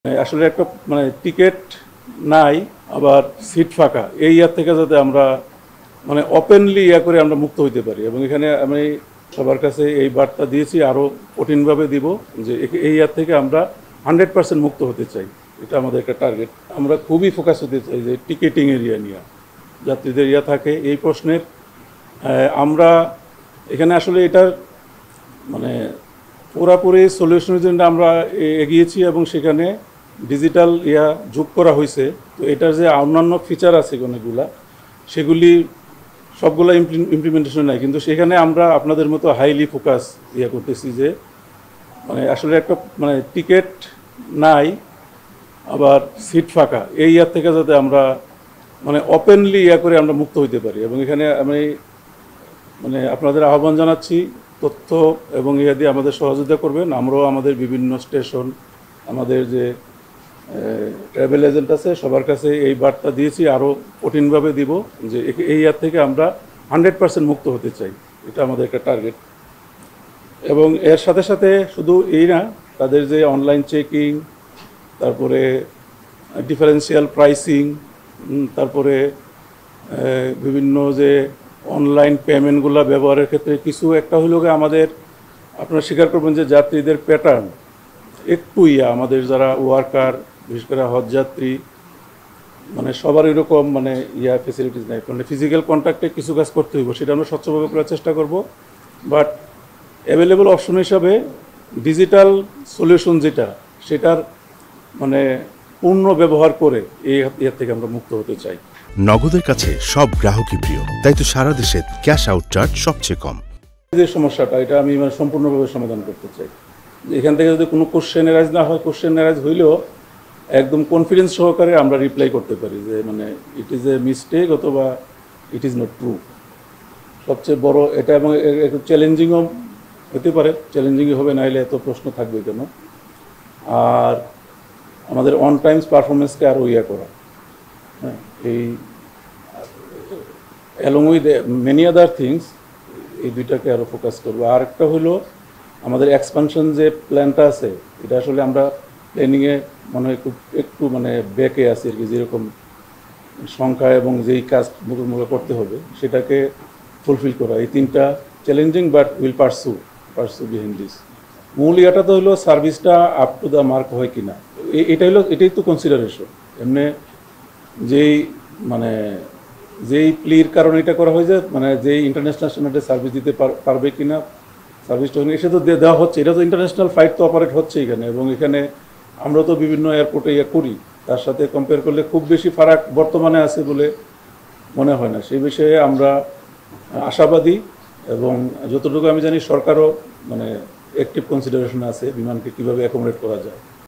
আসলে একটা টিকিট নাই, আবার সিট ফাঁকা, এই ইয়ার থেকে যাতে আমরা ওপেনলি করে আমরা মুক্ত হইতে পারি। এবং এখানে আমি সবার কাছে এই বার্তা দিয়েছি, আরও কঠিনভাবে দিব যে এই ইয়ার থেকে আমরা 100% মুক্ত হতে চাই। এটা আমাদের একটা টার্গেট। আমরা খুবই ফোকাস হতে চাই যে টিকেটিং এরিয়া নিয়ে যাত্রীদের ইয়া থাকে এই প্রশ্নের। আমরা এখানে আসলে এটার পুরাপুরি সলিউশনের জন্য আমরা এগিয়েছি এবং সেখানে ডিজিটাল যোগ করা হয়েছে। তো এটার যে অন্যান্য ফিচার আছে অনেকগুলা, সেগুলি সবগুলো ইমপ্লিমেন্টেশন নাই, কিন্তু সেখানে আমরা আপনাদের মতো হাইলি ফোকাস করতেছি যে আসলে একটা টিকিট নাই, আবার সিট ফাঁকা, এই ইয়ার থেকে যাতে আমরা ওপেনলি করে আমরা মুক্ত হইতে পারি। এবং এখানে আমি আপনাদের আহ্বান জানাচ্ছি, তথ্য এবং দিয়ে আমাদের সহযোগিতা করবেন। আমরাও আমাদের বিভিন্ন স্টেশন, আমাদের যে ট্রাভেল এজেন্ট আছে সবার কাছে এই বার্তা দিয়েছি, আরও কঠিনভাবে দিব যে এই ইয়ার থেকে আমরা 100% মুক্ত হতে চাই। এটা আমাদের একটা টার্গেট। এবং এর সাথে সাথে শুধু এই না, তাদের যে অনলাইন চেকিং, তারপরে ডিফারেন্সিয়াল প্রাইসিং, তারপরে বিভিন্ন যে অনলাইন পেমেন্টগুলো ব্যবহারের ক্ষেত্রে কিছু একটা হইল আমাদের, আপনারা স্বীকার করবেন যে যাত্রীদের প্যাটার্ন একটু আমাদের যারা ওয়ার্কার, বিশেষ করে হজযাত্রী, সবার এরকম ফেসিলিটিস নাই। ফিজিক্যাল কন্ট্যাক্টে কিছু কাজ করতে হইব, সেটা আমরা স্বচ্ছভাবে করার চেষ্টা করব। বাট অ্যাভেলেবল অপশন হিসাবে ডিজিটাল সলিউশন যেটা, সেটার পূর্ণ ব্যবহার করে এর থেকে আমরা মুক্ত হতে চাই। নগদের কাছে সব গ্রাহকই প্রিয়, তাই তো সারা দেশে ক্যাশ আউট চার্জ সবচেয়ে কম। যে সমস্যাটা, এটা আমি সম্পূর্ণভাবে সমাধান করতে চাই। এখান থেকে যদি কোনো কোশ্চেন এরাইজ না হয়, কোশ্চেন এরাইজ হইলেও একদম কনফিডেন্স সহকারে আমরা রিপ্লাই করতে পারি যে ইট ইজ এ মিস্টেক অথবা ইট ইজ নট ট্রু। সবচেয়ে বড় এটা, এবং একটু চ্যালেঞ্জিংও হতে পারে, চ্যালেঞ্জিংই হবে, নাইলে এত প্রশ্ন থাকবে কেন। আর আমাদের অন টাইমস পারফরমেন্সকে আরও করা, হ্যাঁ, এই along with many other things, এই দুইটাকে আরও ফোকাস করবো। আর একটা হলো আমাদের এক্সপানশন যে প্ল্যানটা আছে, এটা আসলে আমরা প্ল্যানিংয়ে একটু ব্যাকে আছি আর কি, যেরকম সংখ্যা এবং যেই কাজ করতে হবে সেটাকে ফুলফিল করা। এই তিনটা challenging, but will পারসু behind this. মূল ইয়াটা তো হলো সার্ভিসটা আপ টু দ্য মার্ক হয় কিনা, এটাই তো কনসিডারেশন। এমনি যেই যেই প্লির কারণে এটা করা হয় যে যেই ইন্টারন্যাশনাল স্ট্যান্ডার্ডে সার্ভিস দিতে পারবে কিনা, সার্ভিসটা এসে তো দেওয়া হচ্ছে। এটা তো ইন্টারন্যাশনাল ফ্লাইট তো অপারেট হচ্ছে এখানে, এবং এখানে আমরা তো বিভিন্ন এয়ারপোর্টে করি, তার সাথে কম্পেয়ার করলে খুব বেশি ফারাক বর্তমানে আছে বলে মনে হয় না। সেই বিষয়ে আমরা আশাবাদী, এবং যতটুকু আমি জানি সরকারও অ্যাক্টিভ কনসিডারেশন আছে বিমানকে কীভাবে অ্যাকোমোডেট করা যায়।